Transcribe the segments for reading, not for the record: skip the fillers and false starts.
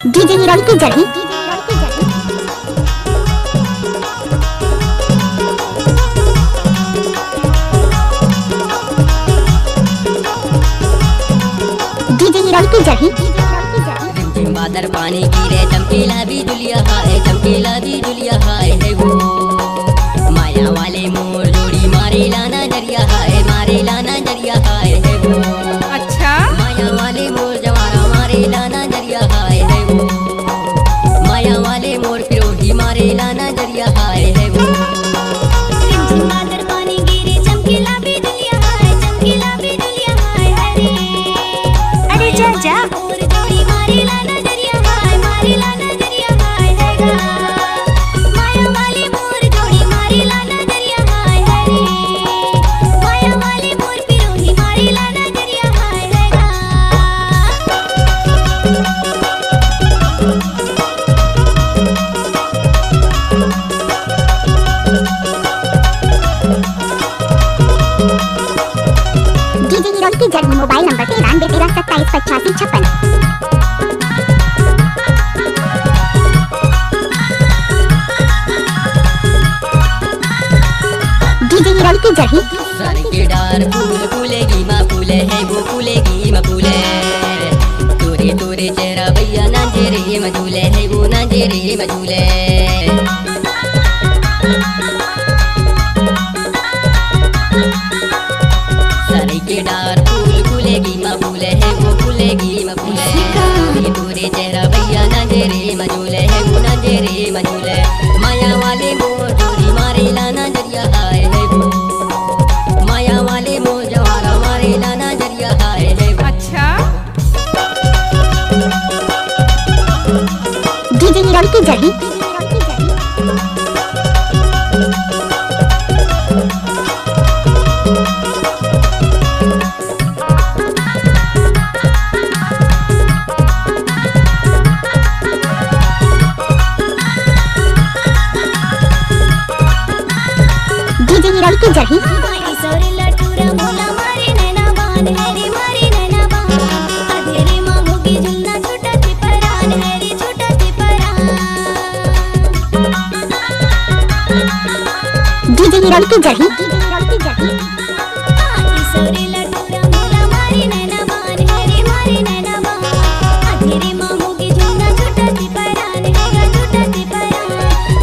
DJ हीरोल की journey. DJ हीरोल की journey. रिमझिम बादल पानी गिरे चमकीला बिजुलिया हाय, चमकीला बिजुलिया हाय है वो माया वाले मोर जोड़ी मारे लाना जरिया हाय, मारे लाना जरिया हाय है वो। अच्छा माया वाले मोर जवारा मारे लाना जरिया हाय है वो, माया वाले मोर पिरोही मारे लाना जरिया हाय है वो। रिमझिम बादल पानी गिरे चमकीला बिजुलिया हाय, चमकीला बिजुलिया हाय हरे। अरे जा जा मोर जोड़ी मारे लाना जरिया हाय, मारे लाना जरिया हाय है गा। माया वाले मोर जोड़ी मारे लाना जरिया हाय हरे। माया वाले मोर पिरोही मारे लाना जरिया हाय है गा। डीजे हीरोल की जर्नी। Mobile number 9313278556। डीजे हीरोल की जर्नी। सर के डार फूल फूलेगी माँ फूले है वो, फूलेगी माँ फूले। तोरे तोरे चेहरा भैया नाचे रे मझूले है वो, नाचे रे मझूले। सर के डार फूल फूलेगी माँ फूले है वो, फूलेगी माँ फूले। तोरे तोरे चेहरा भैया नाचे रे मझूले है वो, नाचे रे मझूले। माया वाले मोर जोड़ी मारे लाना जरिया हाय है वो, माया वाले मोर जवारा मारे लाना जरिया हाय है वो। अच्छा डीजे हीरोल की जर्नी। डीजे हीरोल की जर्नी। सोरे लटूरा मोला मारे नैना बान है रे, मारे नैना बान। अधेरे मांगो की झुलना छोटा सी परान है रे, छोटा सी परान। डीजे हीरोल की जर्नी। सोरे लटूरा मोला मारे नैना बान है रे, मारे नैना बान। अधेरे मांगो की झुलना छोटा सी परान है गा, छोटा सी परान।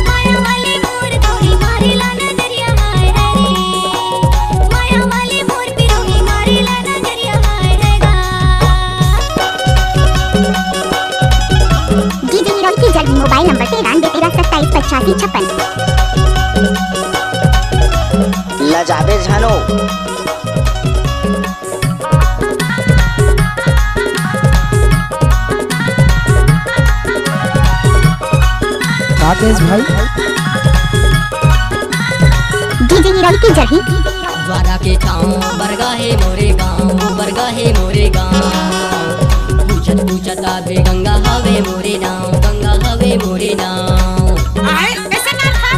माया वाले मोर जोड़ी मारे लाना जरिया हाय हरे। माया वाले मोर पिरोही मारे लाना जरिया हाय है गा। डीजे हीरोल की जर्नी। Mobile number 9313278556। लजाबे झानो। राकेश भाई डीजे हीरोल की जर्नी। द्वारा के छाँव बरगा है मोरे गाँव, बरगा है मोरे गाँव। पूछत पूछत आवे गंगा हवे मोरे नाव, गंगा हवे मोरे नाव। आए ऐसा ना था।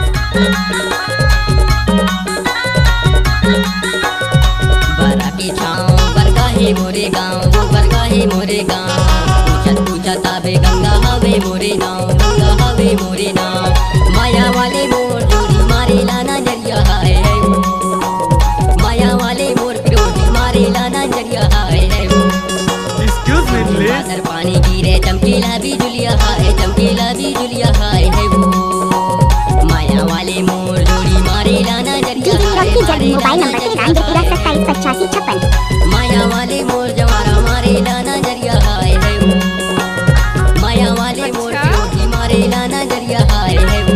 बरा के छाँव बरगा है मोरे गाँव, वो बरगा है मोरे गाँव। पूछत पूछत आवे गंगा हवे मोरे नाव, गंगा हवे मोरे नाव। माया वाले मोर जोड़ी मारे लाना जरिया हाय है वो, माया वाले मोर पिरोही मारे लाना जरिया हाय है वो। बादल पानी गिरे चमकीला बिजुलिया हाय, चमकीला बिजुलिया हाय है वो माया वाले मोर जोड़ी मारे लाना जरिया डीजे हाय, हीरोल की मारे जर्नी। मोबाइल लाना नंबर जरिया हाय। 9313278556। माया वाले मोर जवारा मारे लाना जरिया हाय है वो, माया वाले मोर पिरोही मारे लाना जरिया हाय है वो,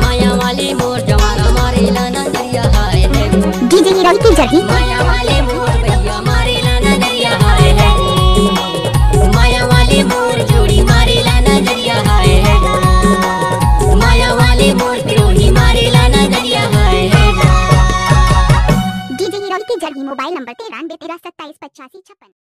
माया वाले मोर जवारा मारे लाना जरिया हाय है वो। डीजे हीरोल की जर्नी। माया वाले मोर भैया मारे लाना जरिया हाय है, माया वाले मोर जोड़ी मारे लाना जरिया हाय है, माया वाले मोर पिरोही मारे लाना जरिया हाय है। डीजे हीरोल की जर्नी। Mobile number 9313278556।